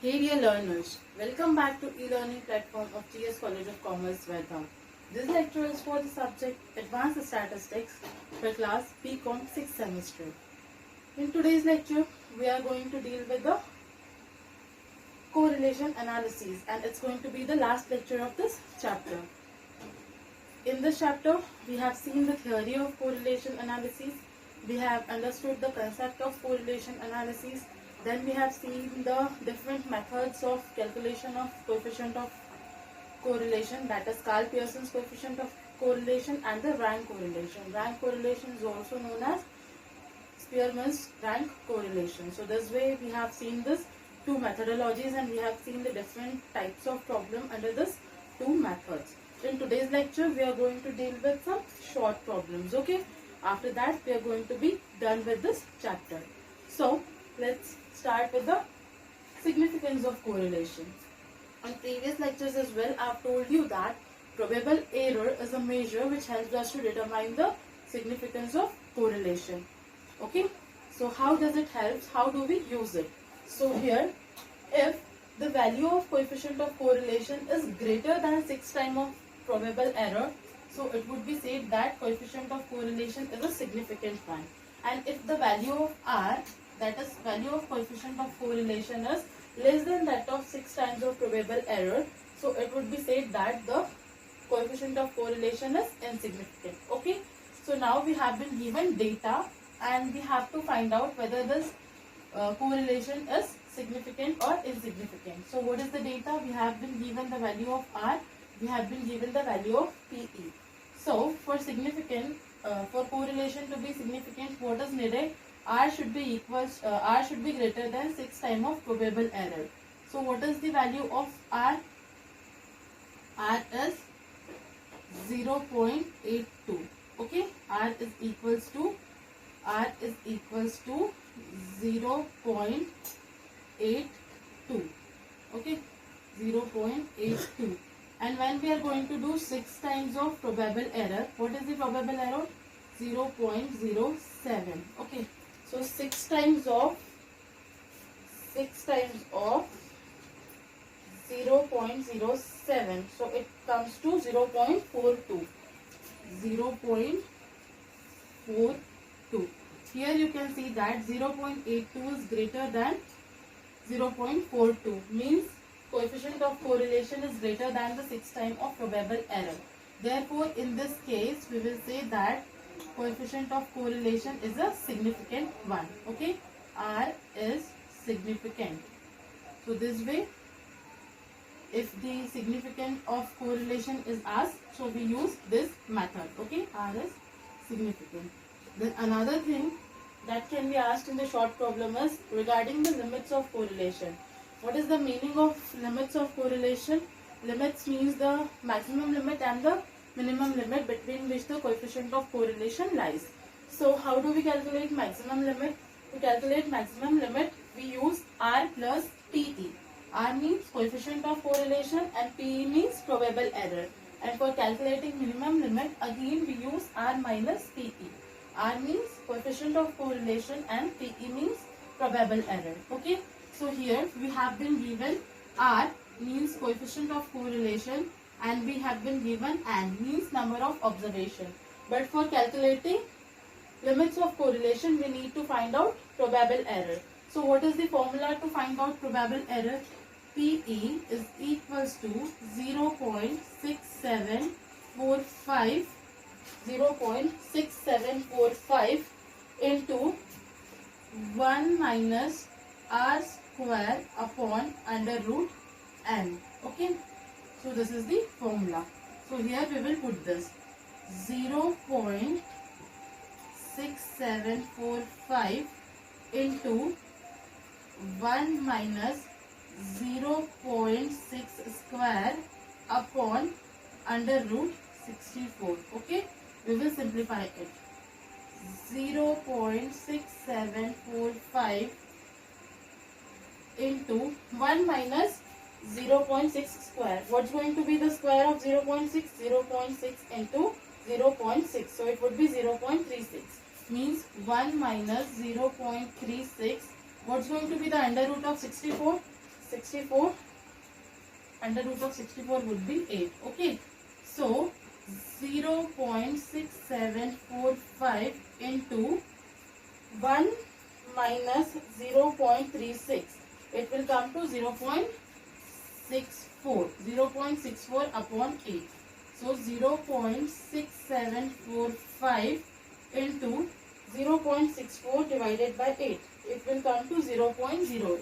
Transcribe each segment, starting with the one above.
Hey dear learners, welcome back to e-learning platform of GS College of Commerce, Vedha. This lecture is for the subject Advanced Statistics for class BCom 6th semester. In today's lecture, we are going to deal with the correlation analysis, and it's going to be the last lecture of this chapter. In this chapter, we have seen the theory of correlation analysis, we have understood the concept of correlation analysis, then we have seen the different methods of calculation of coefficient of correlation, that is Karl Pearson's coefficient of correlation and the rank correlation. Rank correlation is also known as Spearman's rank correlation. So this way we have seen this two methodologies and we have seen the different types of problem under this two methods. In today's lecture, we are going to deal with some short problems, okay? After that, we are going to be done with this chapter. So, let's start with the significance of correlation. On previous lectures as well, I have told you that probable error is a measure which helps us to determine the significance of correlation, okay? So, how does it help? How do we use it? So, here, if the value of coefficient of correlation is greater than 6 times of probable error, so it would be said that coefficient of correlation is a significant one. And if the value of R, that is value of coefficient of correlation, is less than that of 6 times of probable error, so it would be said that the coefficient of correlation is insignificant, okay? So now we have been given data and we have to find out whether this correlation is significant or insignificant. So what is the data? We have been given the value of R, we have been given the value of PE. So for significant, for correlation to be significant, what is needed? R should be greater than 6 times of probable error. So what is the value of R? R is 0.82. Okay, R is equals to 0.82. Okay, 0.82. And when we are going to do 6 times of probable error, what is the probable error? 0.07. Okay, so 6 times of 0.07, so it comes to 0.42. 0.42. Here you can see that 0.82 is greater than 0.42, means coefficient of correlation is greater than the 6 times of probable error. Therefore, in this case, we will say that coefficient of correlation is a significant one. Okay, R is significant. So this way, if the significance of correlation is asked, so we use this method. Okay, R is significant. Then another thing that can be asked in the short problem is regarding the limits of correlation. What is the meaning of limits of correlation? Limits means the maximum limit and the minimum limit between which the coefficient of correlation lies. So how do we calculate maximum limit? To calculate maximum limit, we use R plus PE. R means coefficient of correlation and PE means probable error. And for calculating minimum limit, again we use R minus PE. R means coefficient of correlation and PE means probable error. Okay. So here we have been given R means coefficient of correlation and we have been given N means number of observation. But for calculating limits of correlation, we need to find out probable error. So what is the formula to find out probable error? PE is equals to 0.6745 into 1 minus R square upon under root N. Okay, so this is the formula. So here we will put this 0.6745 into 1 minus 0.6 square upon under root 64. Okay, we will simplify it. 0.6745 into 1 minus 0.6 square. What's going to be the square of 0.6? 0.6 into 0.6. So it would be 0.36. Means 1 minus 0.36. What's going to be the under root of 64? 64. Under root of 64 would be 8. Okay. So 0.6745 into 1 minus 0.36. It will come to 0.64. 0.64 upon 8. So 0.6745 into 0.64 divided by 8. It will come to 0.08.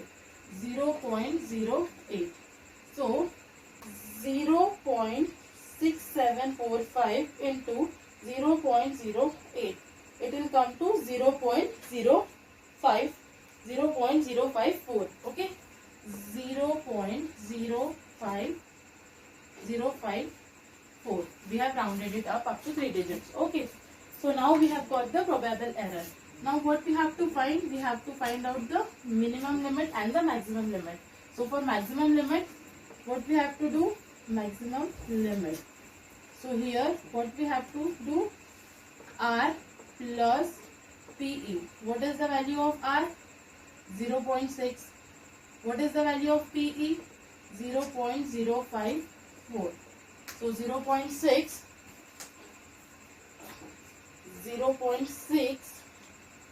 0.08. So 0.6745 into 0.08. It will come to 0.05. 0.054. Okay. 0.05054. We have rounded it up to 3 digits. Okay. So now we have got the probable error. Now what we have to find? We have to find out the minimum limit and the maximum limit. So for maximum limit, what we have to do? Maximum limit. So here what we have to do? R plus PE. What is the value of R? 0.6. What is the value of PE? 0.054. So 0.6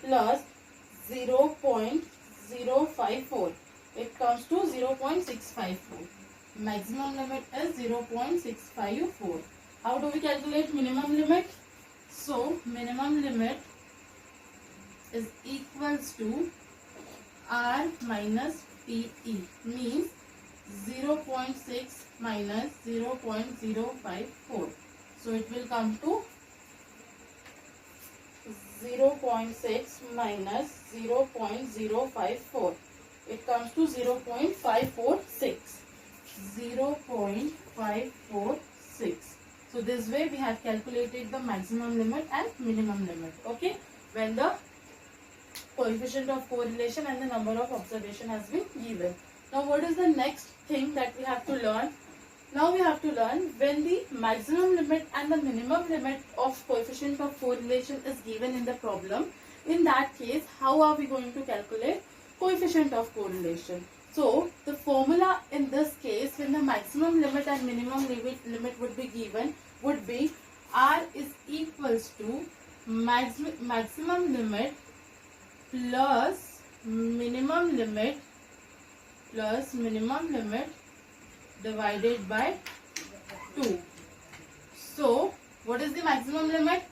plus 0.054. It comes to 0.654. Maximum limit is 0.654. How do we calculate minimum limit? So minimum limit is equals to R minus PE, means 0.6 minus 0.054. So it will come to 0.6 minus 0.054. It comes to 0.546. 0.546. So this way we have calculated the maximum limit and minimum limit. Okay, when the coefficient of correlation and the number of observation has been given. Now what is the next thing that we have to learn? Now we have to learn when the maximum limit and the minimum limit of coefficient of correlation is given in the problem. In that case, how are we going to calculate coefficient of correlation? So the formula in this case, when the maximum limit and minimum limit would be given, would be R is equals to maximum limit plus minimum limit divided by 2. So what is the maximum limit?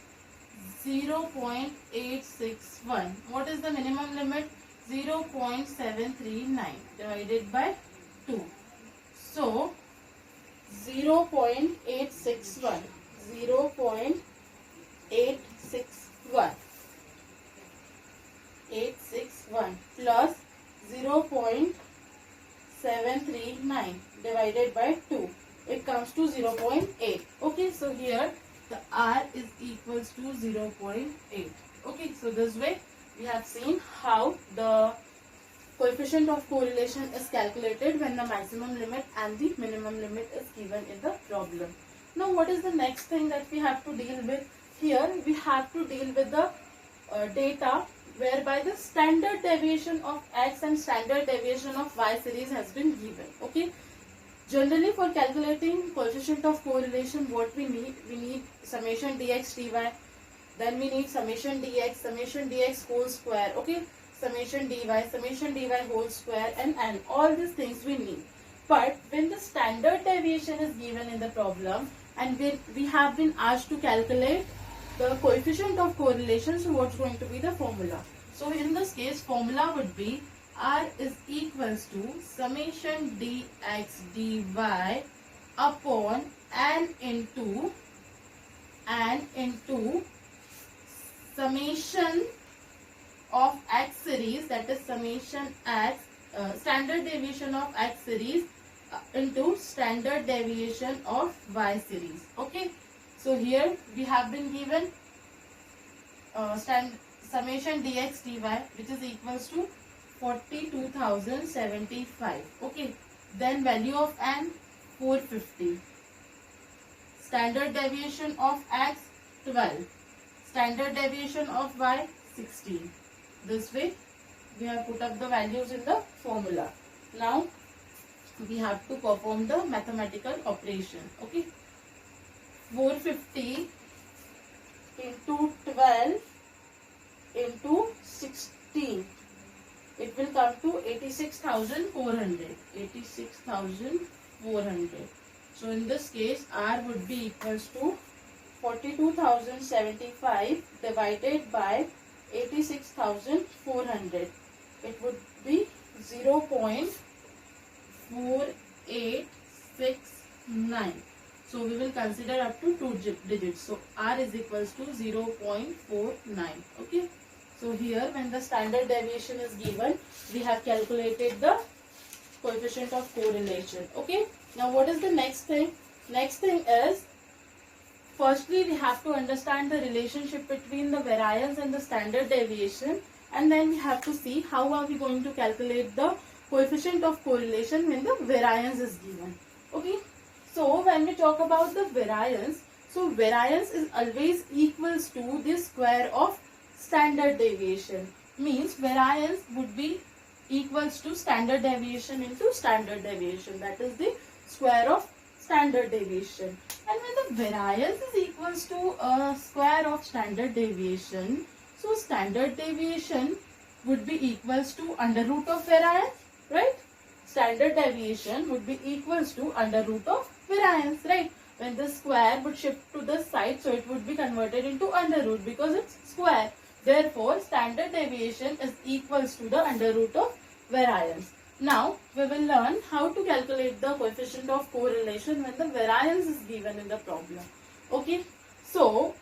0.861. What is the minimum limit? 0.739 divided by 2. So 0.861 plus 0.739 divided by 2. It comes to 0.8. Okay, so here the R is equals to 0.8. Okay, so this way we have seen how the coefficient of correlation is calculated when the maximum limit and the minimum limit is given in the problem. Now what is the next thing that we have to deal with? Here we have to deal with the data whereby the standard deviation of X and standard deviation of Y series has been given. Okay. Generally for calculating coefficient of correlation, what we need summation dx dy, then we need summation dx whole square, okay, summation dy whole square, and all these things we need. But when the standard deviation is given in the problem and we have been asked to calculate the coefficient of correlation, so what's going to be the formula? So in this case, formula would be R is equals to summation dx dy upon n into summation of X series, that is summation X, standard deviation of X series into standard deviation of Y series. Okay. So here we have been given summation dx dy, which is equals to 42,075. Okay. Then value of n 450. Standard deviation of X 12. Standard deviation of Y 16. This way we have put up the values in the formula. Now we have to perform the mathematical operation. Okay, 450 into 12 into 16, it will come to 86,400. 86,400. So in this case, R would be equals to 42,075 divided by 86,400. It would be 0.4869. So we will consider up to 2 digits. So R is equals to 0.49. Okay. So here when the standard deviation is given, we have calculated the coefficient of correlation. Okay. Now what is the next thing? Next thing is, firstly we have to understand the relationship between the variance and the standard deviation, and then we have to see how are we going to calculate the coefficient of correlation when the variance is given. Okay. So when we talk about the variance, so variance is always equals to the square of standard deviation. Means variance would be equals to standard deviation into standard deviation. That is the square of standard deviation. And when the variance is equals to a square of standard deviation, so standard deviation would be equals to under root of variance, right? Standard deviation would be equals to under root of variance, right? When the square would shift to the side, so it would be converted into under root because it's square. Therefore, standard deviation is equals to the under root of variance. Now, we will learn how to calculate the coefficient of correlation when the variance is given in the problem. Okay. So,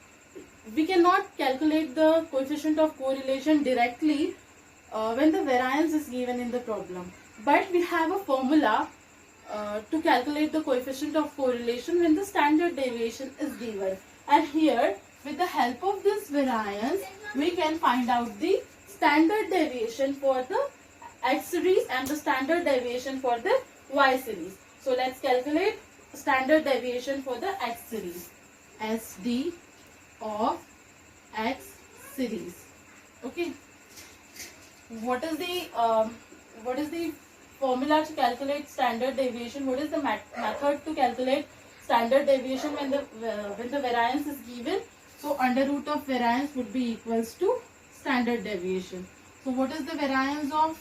we cannot calculate the coefficient of correlation directly when the variance is given in the problem. But we have a formula to calculate the coefficient of correlation when the standard deviation is given. And here, with the help of this variance, we can find out the standard deviation for the X series and the standard deviation for the Y series. So let's calculate standard deviation for the X series. SD of X series. Okay. What is the formula to calculate standard deviation? What is the method to calculate standard deviation when the variance is given? So under root of variance would be equals to standard deviation. So what is the variance of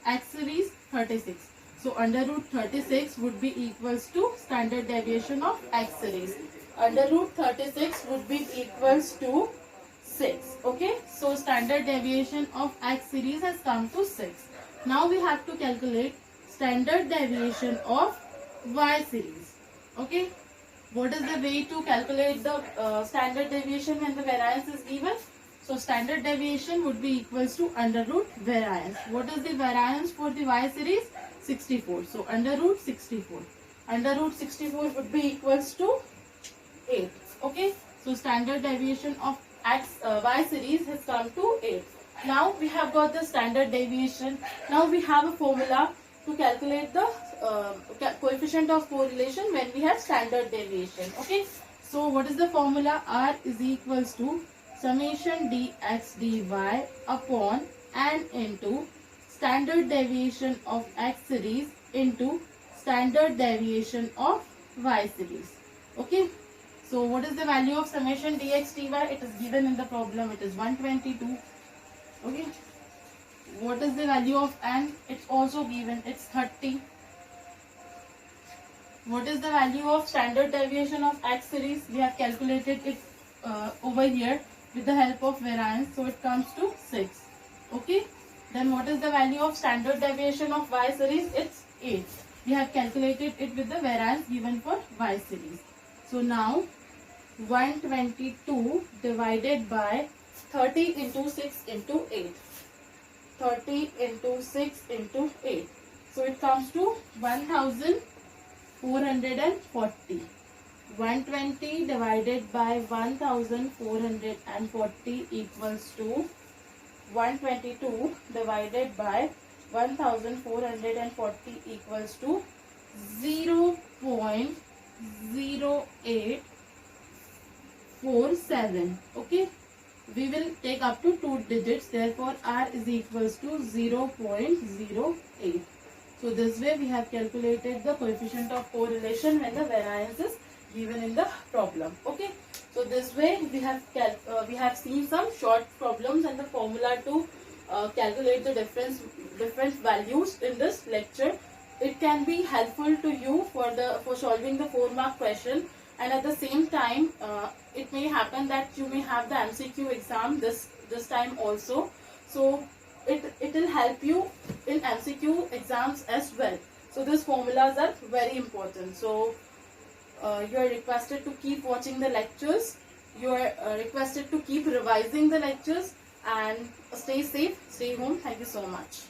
X series? 36. So under root 36 would be equals to standard deviation of X series. Under root 36 would be equals to 6. Okay. So standard deviation of X series has come to 6. Now we have to calculate standard deviation of Y series. Okay. What is the way to calculate the standard deviation when the variance is given? So standard deviation would be equals to under root variance. What is the variance for the Y series? 64. So under root 64. Under root 64 would be equals to 8. Okay. So standard deviation of Y series has come to 8. Now we have got the standard deviation. Now we have a formula to calculate the coefficient of correlation when we have standard deviation. Okay. So what is the formula? R is equals to summation dx dy upon n into standard deviation of X series into standard deviation of Y series. Okay. So what is the value of summation dx dy? It is given in the problem. It is 122. Okay. What is the value of n? It's also given. It's 30. What is the value of standard deviation of X series? We have calculated it over here with the help of variance. So it comes to 6. Okay. Then what is the value of standard deviation of Y series? It's 8. We have calculated it with the variance given for Y series. So now 122 divided by 30 into 6 into 8. 30 into 6 into 8. So it comes to 1440. 120 divided by 1440 equals to 122 divided by 1440 equals to 0.0847. Okay. We will take up to 2 digits. Therefore, R is equals to 0.08. So this way we have calculated the coefficient of correlation when the variance is given in the problem. Okay. So this way we have seen some short problems and the formula to calculate the different values in this lecture. It can be helpful to you for solving the 4-mark question, and at the same time it may happen that you may have the MCQ exam this time also. So it will help you in MCQ exams as well. So these formulas are very important. So you are requested to keep watching the lectures. You are requested to keep revising the lectures, and stay safe, stay home. Thank you so much.